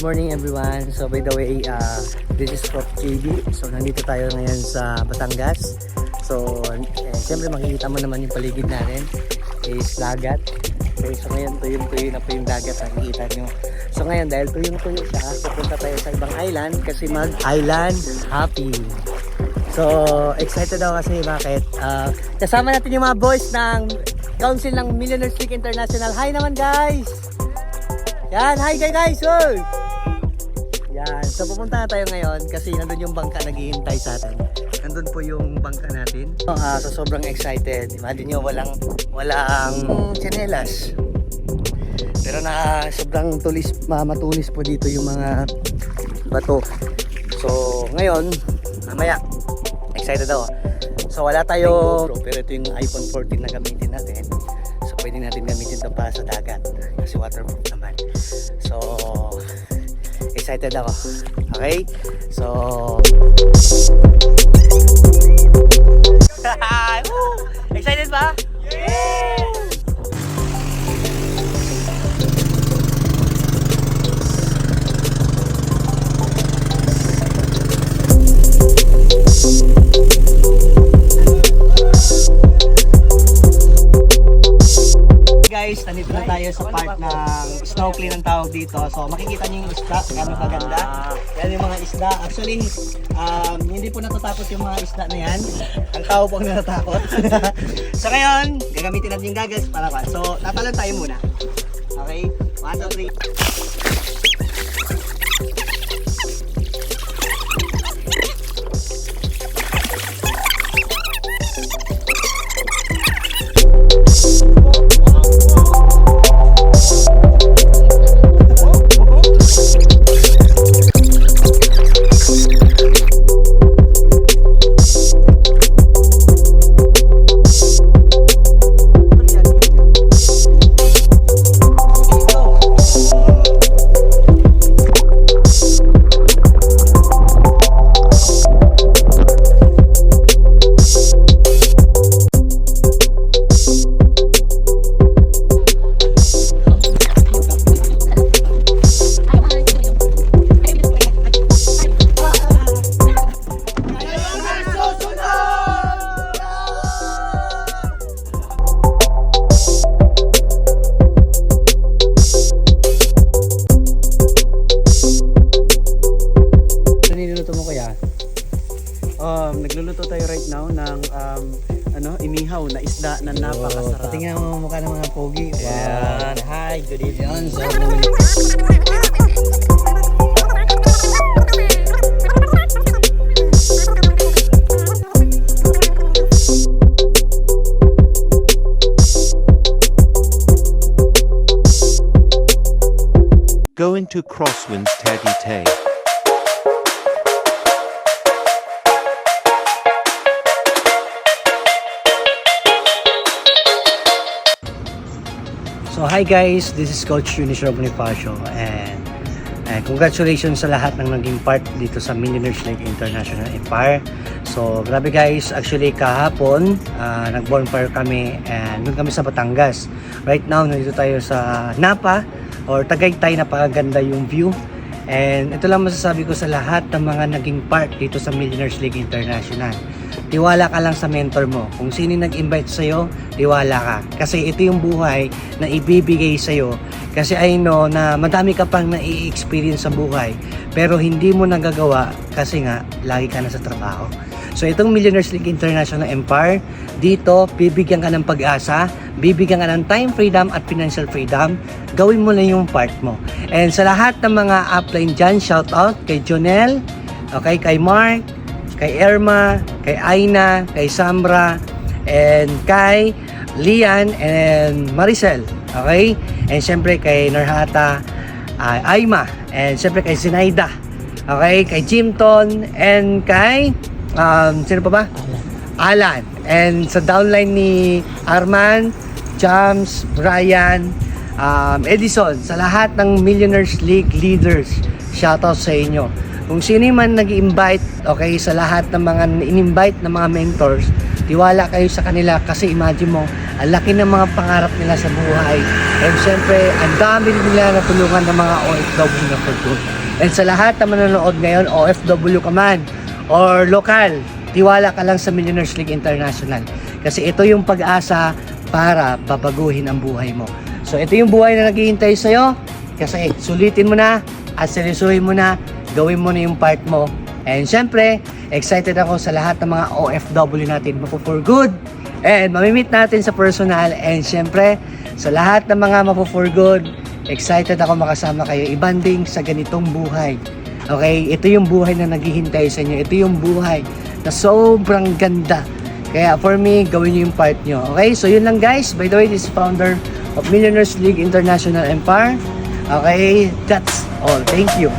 morning everyone. So by the way, this is Prof. JB. So nandito tayo ngayon sa Batangas. So siyempre makikita mo naman yung paligid natin is dagat. Okay, so ngayon tuyong-tuyo na po yung dagat, nakikita nyo. So ngayon dahil tuyong-tuyo siya, pupunta tayo sa ibang island kasi mag-island hopping. So excited ako kasi bakit? Kasama natin yung mga boys ng Council ng Millionaires League International. Hi naman guys! Yan, hi guys! Oy! Yan, so pupunta na tayo ngayon kasi nandun yung bangka naghihintay sa atin. Nandun po yung bangka natin. So sobrang excited. Imagine nyo, walang tsinelas. Pero sobrang matulis po dito yung mga bato. So ngayon, mamaya, excited ako. So wala tayo GoPro, pero ito yung iPhone 14 na gamitin natin. So pwede natin gamitin ito para sa dagat kasi waterproof naman. So excited ako. Okay? So excited ba? Yeah! Guys, nandito na tayo sa part ng snorkeling ang tawag dito. So makikita niyo yung isda, gano'ng kaganda. Yan yung mga isda. Actually, hindi po natatapos yung mga isda na yan. Ang tao po ang natatakot. So ngayon, gagamitin natin yung goggles para pa. So tatalon tayo muna. Okay? 1, 2, 3. Nagluluto tayo right now ng inihaw na isda na napakasarap. Patingnan mo mukha ng mga pogi. Wow. Hi, good evening. Going to Crosswinds Teddy Tay. So hi guys, this is Coach Eunice Bonifacio and congratulations sa lahat ng naging part dito sa Millionaires League International Empire. So grabe guys, actually kahapon nag-bonfire kami and doon kami sa Batangas. Right now nandito tayo sa Napa or Tagaytay, napakaganda yung view. And ito lang masasabi ko sa lahat ng mga naging part dito sa Millionaires League International. Tiwala ka lang sa mentor mo. Kung sino nag-invite sa'yo, tiwala ka. Kasi ito yung buhay na ibibigay sa'yo. Kasi I know na madami ka pang na-i-experience sa buhay. Pero hindi mo nagagawa kasi nga, lagi ka na sa trabaho. So itong Millionaires League International Empire, dito, bibigyan ka ng pag-asa, bibigyan ka ng time freedom at financial freedom. Gawin mo na yung part mo. And sa lahat ng mga upline dyan, shout out kay Jonel, okay, kay Mark, kay Irma, kay Aina, kay Samra, and kay Lian and Maricel, okay? And syempre kay Narhata, Aima, and syempre kay Zinaida, okay? Kay Jimton, and kay, sino pa ba? Alan. And sa downline ni Arman, Jams, Brian, Edison, sa lahat ng Millionaires League leaders, shoutout sa inyo. Kung sino man nag-invite, okay, sa lahat ng mga in-invite na mga mentors, tiwala kayo sa kanila kasi imagine mo, ang laki ng mga pangarap nila sa buhay. And syempre, ang dami rin nila natulungan ng mga OFW na for good. And sa lahat na manonood ngayon, OFW ka man or lokal, tiwala ka lang sa Millionaires League International. Kasi ito yung pag-asa para babaguhin ang buhay mo. So ito yung buhay na naghihintay sa'yo. Kasi sulitin mo na at seryosohin mo na, gawin mo na yung part mo. And syempre, excited ako sa lahat ng mga OFW natin mapo-for good. And mamimit natin sa personal. And syempre, sa lahat ng mga mapo-for good, excited ako makasama kayo i-banding sa ganitong buhay. Okay? Ito yung buhay na naghihintay sa inyo. Ito yung buhay na sobrang ganda. Kaya for me, gawin nyo yung part nyo. Okay? So yun lang guys. By the way, this is founder of Millionaires League International Empire. Okay? That's all. Thank you.